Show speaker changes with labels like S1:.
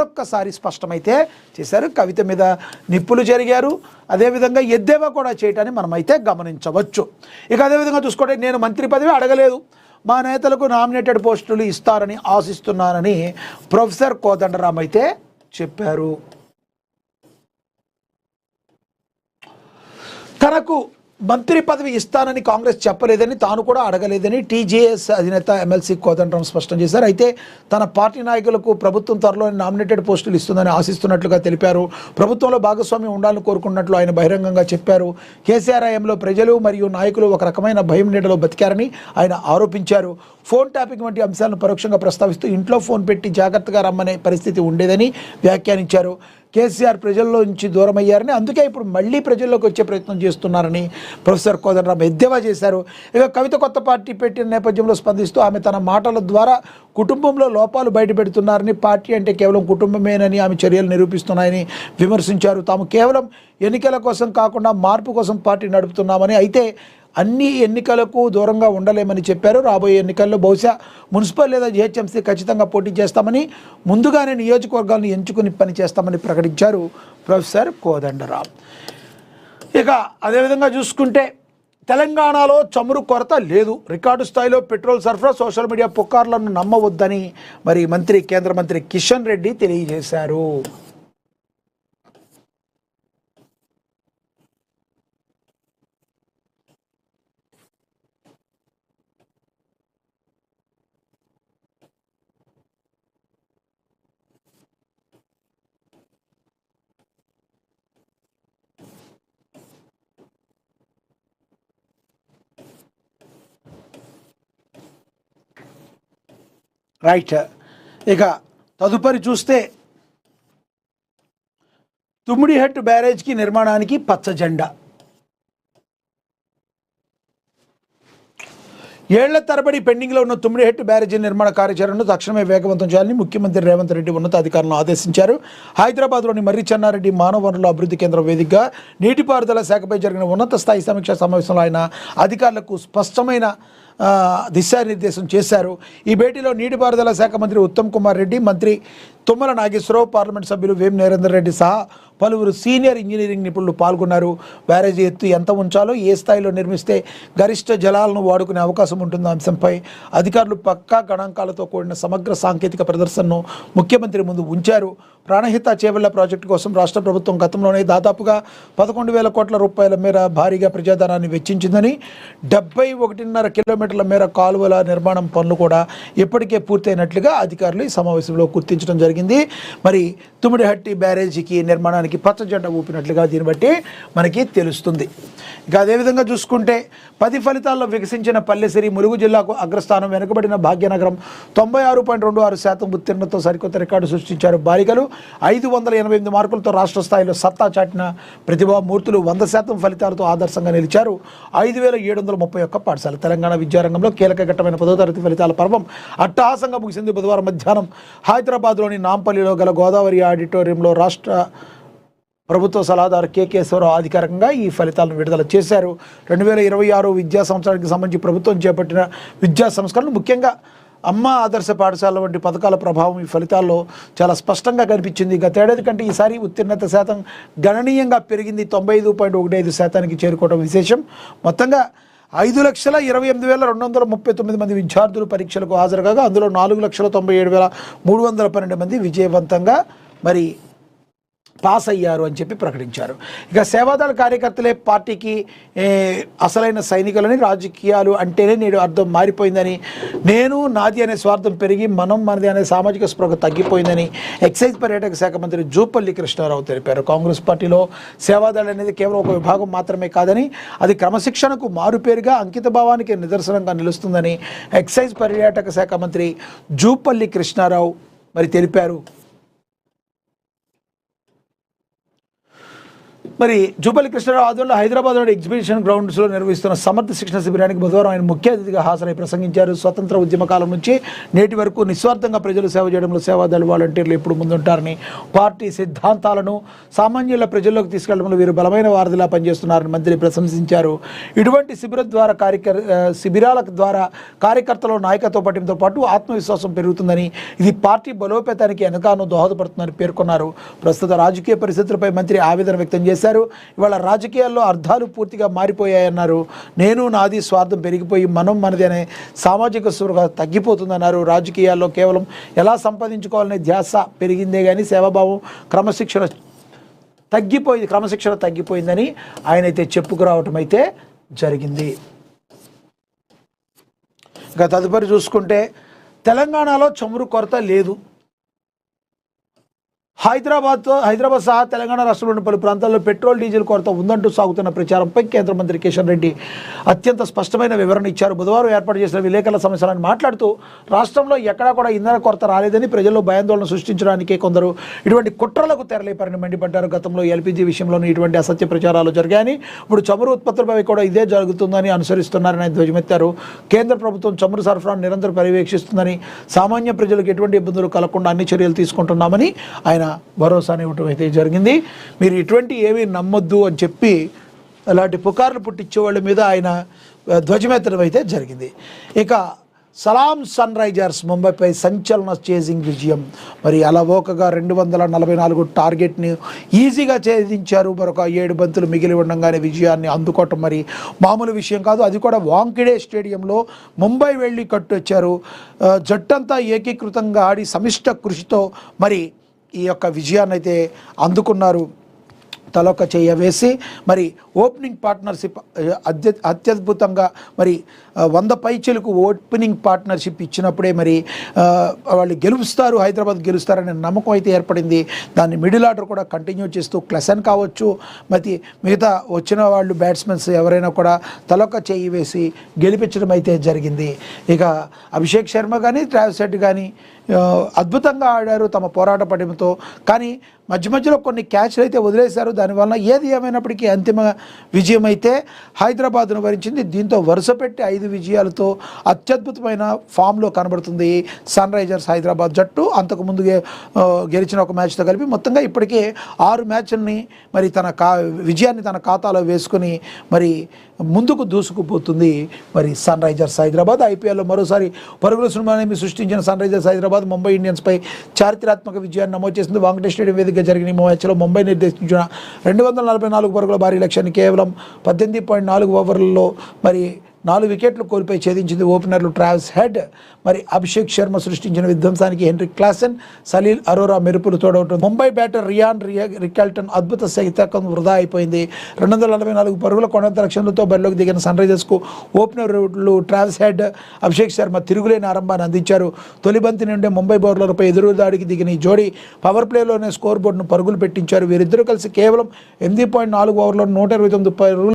S1: మరొక్కసారి స్పష్టమైతే చేశారు. కవిత మీద నిప్పులు జరిగారు, అదేవిధంగా ఎద్దేవా కూడా చేయటాన్ని మనమైతే గమనించవచ్చు. ఇక అదేవిధంగా చూసుకుంటే నేను మంత్రి పదవి అడగలేదు, మా నేతలకు నామినేటెడ్ పోస్టులు ఇస్తారని ఆశిస్తున్నానని ప్రొఫెసర్ కోదండరామ్ అయితే చెప్పారు. తనకు మంత్రి పదవి ఇస్తానని కాంగ్రెస్ చెప్పలేదని, తాను కూడా అడగలేదని టీజేఎస్ అధినేత ఎమ్మెల్సీ కోదండరామ్ స్పష్టం చేశారు. అయితే తన పార్టీ నాయకులకు ప్రభుత్వం త్వరలో నామినేటెడ్ పోస్టులు ఇస్తుందని ఆశిస్తున్నట్లుగా తెలిపారు. ప్రభుత్వంలో భాగస్వామ్యం ఉండాలని కోరుకున్నట్లు ఆయన బహిరంగంగా చెప్పారు. కేసీఆర్ హయాంలో ప్రజలు మరియు నాయకులు ఒక రకమైన భయం నీడలో బతికారని ఆయన ఆరోపించారు. ఫోన్ ట్యాపింగ్ వంటి అంశాలను పరోక్షంగా ప్రస్తావిస్తూ ఇంట్లో ఫోన్ పెట్టి జాగ్రత్తగా రమ్మనే పరిస్థితి ఉండేదని వ్యాఖ్యానించారు. కేసీఆర్ ప్రజల్లో నుంచి దూరమయ్యారని, అందుకే ఇప్పుడు మళ్ళీ ప్రజల్లోకి వచ్చే ప్రయత్నం చేస్తున్నారని ప్రొఫెసర్ కోదండరామ్ ఎద్దేవా చేశారు. ఇక కవిత కొత్త పార్టీ పెట్టిన నేపథ్యంలో స్పందిస్తూ ఆమె తన మాటల ద్వారా కుటుంబంలో లోపాలు బయటపెడుతున్నారని, పార్టీ అంటే కేవలం కుటుంబమేనని ఆమె చర్యలు నిరూపిస్తున్నాయని విమర్శించారు. తాము కేవలం ఎన్నికల కోసం కాకుండా మార్పు కోసం పార్టీ నడుపుతున్నామని, అయితే అన్ని ఎన్నికలకు దూరంగా ఉండలేమని చెప్పారు. రాబోయే ఎన్నికల్లో బహుశా మున్సిపల్ లేదా జిహెచ్ఎంసీ ఖచ్చితంగా పోటీ చేస్తామని, ముందుగానే నియోజకవర్గాలను ఎంచుకుని పనిచేస్తామని ప్రకటించారు ప్రొఫెసర్ కోదండరామ్. ఇక అదేవిధంగా చూసుకుంటే తెలంగాణలో చమురు కొరత లేదు, రికార్డు స్థాయిలో పెట్రోల్ సరఫరా, సోషల్ మీడియా పుకార్లను నమ్మవద్దని మరి కేంద్ర మంత్రి కిషన్ రెడ్డి తెలియజేశారు. రైట్. ఇక తదుపరి చూస్తే తుమ్మిడిహట్టు బ్యారేజ్కి నిర్మాణానికి పచ్చ జెండా. ఏళ్ల తరబడి పెండింగ్లో ఉన్న తుమ్మిడిహట్టు బ్యారేజీ నిర్మాణ కార్యాచరణను తక్షణమే వేగవంతం చేయాలని ముఖ్యమంత్రి రేవంత్ రెడ్డి ఉన్నతాధికారులను ఆదేశించారు. హైదరాబాద్లోని మర్రి చెన్నారెడ్డి మానవ వనరుల అభివృద్ధి కేంద్రం వేదికగా నీటిపారుదల శాఖపై జరిగిన ఉన్నత స్థాయి సమీక్షా సమావేశంలో ఆయన అధికారులకు స్పష్టమైన దిశానిర్దేశం చేశారు. ఈ భేటీలో నీటిపారుదల శాఖ మంత్రి ఉత్తమ్ కుమార్ రెడ్డి, మంత్రి తుమ్మల నాగేశ్వరరావు, పార్లమెంట్ సభ్యులు వేం నరేందర్ రెడ్డి సహా పలువురు సీనియర్ ఇంజనీరింగ్ నిపుణులు పాల్గొన్నారు. బ్యారేజీ ఎత్తు ఎంత ఉంచాలో, ఏ స్థాయిలో నిర్మిస్తే గరిష్ట జలాలను వాడుకునే అవకాశం ఉంటుందో అంశంపై అధికారులు పక్కా గణాంకాలతో కూడిన సమగ్ర సాంకేతిక ప్రదర్శనను ముఖ్యమంత్రి ముందు ఉంచారు. ప్రాణహిత చేవెళ్ల ప్రాజెక్టు కోసం రాష్ట్ర ప్రభుత్వం గతంలోనే దాదాపుగా 11,000 కోట్ల రూపాయల మేర భారీగా ప్రజాధనాన్ని వెచ్చించిందని, 71.5 కిలోమీటర్ల మేర కాలువల నిర్మాణం పనులు కూడా ఇప్పటికే పూర్తయినట్లుగా అధికారులు ఈ సమావేశంలో గుర్తించడం జరిగింది. మరి తుమ్మిడిహట్టి బ్యారేజీకి నిర్మాణానికి పచ్చ జెండా ఊపినట్లుగా దీన్ని బట్టి మనకి తెలుస్తుంది. ఇక అదేవిధంగా చూసుకుంటే 10 ఫలితాల్లో వికసించిన పల్లెసిరి, ములుగు జిల్లాకు అగ్రస్థానం, వెనుకబడిన భాగ్యనగరం 96.26% ఉత్తీర్ణతో సరికొత్త రికార్డు సృష్టించారు. బాలికలు 588 మార్కులతో రాష్ట్ర స్థాయిలో సత్తా చాటిన ప్రతిభామూర్తులు 100% ఫలితాలతో ఆదర్శంగా నిలిచారు. 5,731 పాఠశాల. తెలంగాణ విద్యారంగంలో కీలక ఘట్టమైన 10వ తరగతి ఫలితాల పర్వం అట్టహాసంగా ముగిసింది. బుధవారం మధ్యాహ్నం హైదరాబాద్లోని నాంపల్లిలో గల గోదావరి ఆడిటోరియంలో రాష్ట్ర ప్రభుత్వ సలహాదారు కేకేశ్వరరావు అధికారికంగా ఈ ఫలితాలను విడుదల చేశారు. 2026 విద్యా సంవత్సరానికి సంబంధించి ప్రభుత్వం చేపట్టిన విద్యా సంస్కరణలు, ముఖ్యంగా అమ్మ ఆదర్శ పాఠశాల వంటి పథకాల ప్రభావం ఈ ఫలితాల్లో చాలా స్పష్టంగా కనిపించింది. గతేడాది కంటే ఈసారి ఉత్తీర్ణత శాతం గణనీయంగా పెరిగింది. 95.15% చేరుకోవడం విశేషం. మొత్తంగా 5,28,239 మంది విద్యార్థులు పరీక్షలకు హాజరు కాగా అందులో 4,97,312 మంది విజయవంతంగా మరి పాస్ అయ్యారు అని చెప్పి ప్రకటించారు. ఇక సేవాదళ కార్యకర్తలే పార్టీకి అసలైన సైనికులని, రాజకీయాలు అంటేనే నేడు అర్థం మారిపోయిందని, నేను నాది అనే స్వార్థం పెరిగి మనం మనది అనే సామాజిక స్పృహ తగ్గిపోయిందని ఎక్సైజ్ పర్యాటక శాఖ మంత్రి జూపల్లి కృష్ణారావు తెలిపారు. కాంగ్రెస్ పార్టీలో సేవాదళ అనేది కేవలం ఒక విభాగం మాత్రమే కాదని, అది క్రమశిక్షణకు మారుపేరుగా, అంకిత భావానికి నిదర్శనంగా నిలుస్తుందని ఎక్సైజ్ పర్యాటక శాఖ మంత్రి జూపల్లి కృష్ణారావు మరి తెలిపారు. మరి జూపల్లి కృష్ణారావు ఆధ్వర్యంలో హైదరాబాద్లోని ఎగ్జిబిషన్ గ్రౌండ్స్లో నిర్వహిస్తున్న సమర్థ శిక్షణ శిబిరానికి బుధవారం ఆయన ముఖ్య అతిథిగా హాజరై ప్రసంగించారు. స్వతంత్ర ఉద్యమ కాలం నుంచి నేటి వరకు నిస్వార్థంగా ప్రజలు సేవ చేయడంలో సేవాదళ వాలంటీర్లు ఎప్పుడు ముందుంటారని, పార్టీ సిద్ధాంతాలను సామాన్యుల ప్రజల్లోకి తీసుకెళ్లడంలో వీరు బలమైన వారధిలా పనిచేస్తున్నారని మంత్రి ప్రశంసించారు. ఇటువంటి శిబిరాల ద్వారా కార్యకర్తల నాయకత్వ పట్టింతో పాటు ఆత్మవిశ్వాసం పెరుగుతుందని, ఇది పార్టీ బలోపేతానికి ఎంతగానో దోహదపడుతుందని పేర్కొన్నారు. ప్రస్తుత రాజకీయ పరిస్థితులపై మంత్రి ఆవేదన వ్యక్తం చేశారు. ఇవాళ రాజకీయాల్లో అర్థాలు పూర్తిగా మారిపోయాయన్నారు. నేను నాది స్వార్థం పెరిగిపోయి మనం మనది అనే సామాజిక స్పృహ తగ్గిపోతుందన్నారు. రాజకీయాల్లో కేవలం ఎలా సంపాదించుకోవాలనే ధ్యాస పెరిగిందే కానీ సేవాభావం క్రమశిక్షణ తగ్గిపోయిందని ఆయన అయితే చెప్పుకురావటం అయితే జరిగింది. ఇక తదుపరి చూసుకుంటే తెలంగాణలో చమురు కొరత లేదు. హైదరాబాద్ సహా తెలంగాణ రాష్ట్రంలోని పలు ప్రాంతాల్లో పెట్రోల్ డీజిల్ కొరత ఉందంటూ సాగుతున్న ప్రచారంపై కేంద్ర మంత్రి కిషన్ రెడ్డి అత్యంత స్పష్టమైన వివరణ ఇచ్చారు. బుధవారం ఏర్పాటు చేసిన విలేకరుల సమావేశాన్ని మాట్లాడుతూ రాష్ట్రంలో ఎక్కడా కూడా ఇంధన కొరత రాలేదని, ప్రజల్లో భయాందోళన సృష్టించడానికే కొందరు ఇటువంటి కుట్రలకు తెరలేపారని మండిపడ్డారు. గతంలో ఎల్పీజీ విషయంలోనూ ఇటువంటి అసత్య ప్రచారాలు జరిగాయని, ఇప్పుడు చమురు ఉత్పత్తులపై కూడా ఇదే జరుగుతుందని అనుసరిస్తున్నారని ధ్వజమెత్తారు. కేంద్ర ప్రభుత్వం చమురు సరఫరాను నిరంతరం పర్యవేక్షిస్తుందని, సామాన్య ప్రజలకు ఎటువంటి ఇబ్బందులు కలగకుండా అన్ని చర్యలు తీసుకుంటున్నామని ఆయన భరోసాని ఇవ్వటం అయితే జరిగింది. మీరు ఇటువంటి ఏమీ నమ్మొద్దు అని చెప్పి అలాంటి పుకార్లు పుట్టించే వాళ్ళ మీద ఆయన ధ్వజమెత్తడం అయితే జరిగింది. ఇక సలాం సన్ రైజర్స్ ముంబైపై సంచలన చేజింగ్ విజయం. మరి అలవోకగా 244 టార్గెట్ని ఈజీగా ఛేదించారు. మరొక 7 బంతులు మిగిలి ఉండగానే విజయాన్ని అందుకోవటం మరి మామూలు విషయం కాదు. అది కూడా వాంఖెడే స్టేడియంలో ముంబై వెళ్ళి కట్టొచ్చారు. జట్టంతా ఏకీకృతంగా ఆడి సమిష్ట కృషితో మరి ఈ యొక్క విజయాన్ని అయితే అందుకున్నారు. తలొక చెయ్య వేసి మరి ఓపెనింగ్ పార్ట్నర్షిప్ అత్యద్భుతంగా మరి 100 పైచీలకు ఓపెనింగ్ పార్ట్నర్షిప్ ఇచ్చినప్పుడే మరి వాళ్ళు గెలుస్తారు, హైదరాబాద్ గెలుస్తారనే నమ్మకం అయితే ఏర్పడింది. దాన్ని మిడిల్ ఆర్డర్ కూడా కంటిన్యూ చేస్తూ క్లసన్ కావచ్చు, మరి మిగతా వచ్చిన వాళ్ళు బ్యాట్స్మెన్స్ ఎవరైనా కూడా తలొక చెయ్యి వేసి గెలిపించడం అయితే జరిగింది. ఇక అభిషేక్ శర్మ కానీ ట్రావిస్ హెడ్ కానీ అద్భుతంగా ఆడారు తమ పోరాట పటిమతో. కానీ మధ్యలో కొన్ని క్యాచ్లు అయితే వదిలేశారు. దానివల్ల ఏది ఏమైనప్పటికీ అంతిమ విజయం అయితే హైదరాబాద్ను వరించింది. దీంతో వరుస పెట్టి 5 విజయాలతో అత్యద్భుతమైన ఫామ్లో కనబడుతుంది సన్ రైజర్స్ హైదరాబాద్ జట్టు. అంతకుముందు గెలిచిన ఒక మ్యాచ్తో కలిపి మొత్తంగా ఇప్పటికే 6 మ్యాచ్ల్ని మరి విజయాన్ని తన ఖాతాలో వేసుకుని మరి ముందుకు దూసుకుపోతుంది మరి సన్ రైజర్స్ హైదరాబాద్. ఐపీఎల్లో మరోసారి పరుగుల సునామీని సృష్టించిన సన్ రైజర్స్ హైదరాబాద్ ముంబై ఇండియన్స్పై చారిత్రాత్మక విజయాన్ని నమోదు చేసింది. వాంఖెడే స్టేడియం వేదికగా జరిగిన ఈ మ్యాచ్లో ముంబై నిర్దేశించిన 244 పరుగుల భారీ లక్ష్యాన్ని కేవలం 18.4 ఓవర్లలో మరి 4 వికెట్లు కోల్పోయి ఛేదించింది. ఓపెనర్లు ట్రావిస్ హెడ్ మరి అభిషేక్ శర్మ సృష్టించిన విధ్వంసానికి హెన్రీ క్లాసెన్, సలీల్ అరోరా మెరుపులు తోడవటం ముంబై బ్యాటర్ రియాన్ రికాల్టన్ అద్భుత శతకం వృధా అయిపోయింది. 244 పరుగుల కొనంత లక్ష్యంతో బరిలోకి దిగిన సన్ రైజర్స్కు ఓపెనర్లు ట్రావిస్ హెడ్, అభిషేక్ శర్మ తిరుగులేని ఆరంభాన్ని అందించారు. తొలి బంతి నుండే ముంబై బౌలర్లపై ఎదురుదాడికి దిగిన ఈ జోడీ పవర్ ప్లేలోనే స్కోర్ బోర్డును పరుగులు పెట్టించారు. వీరిద్దరూ కలిసి కేవలం 8.4 ఓవర్లో 129 పరుగులు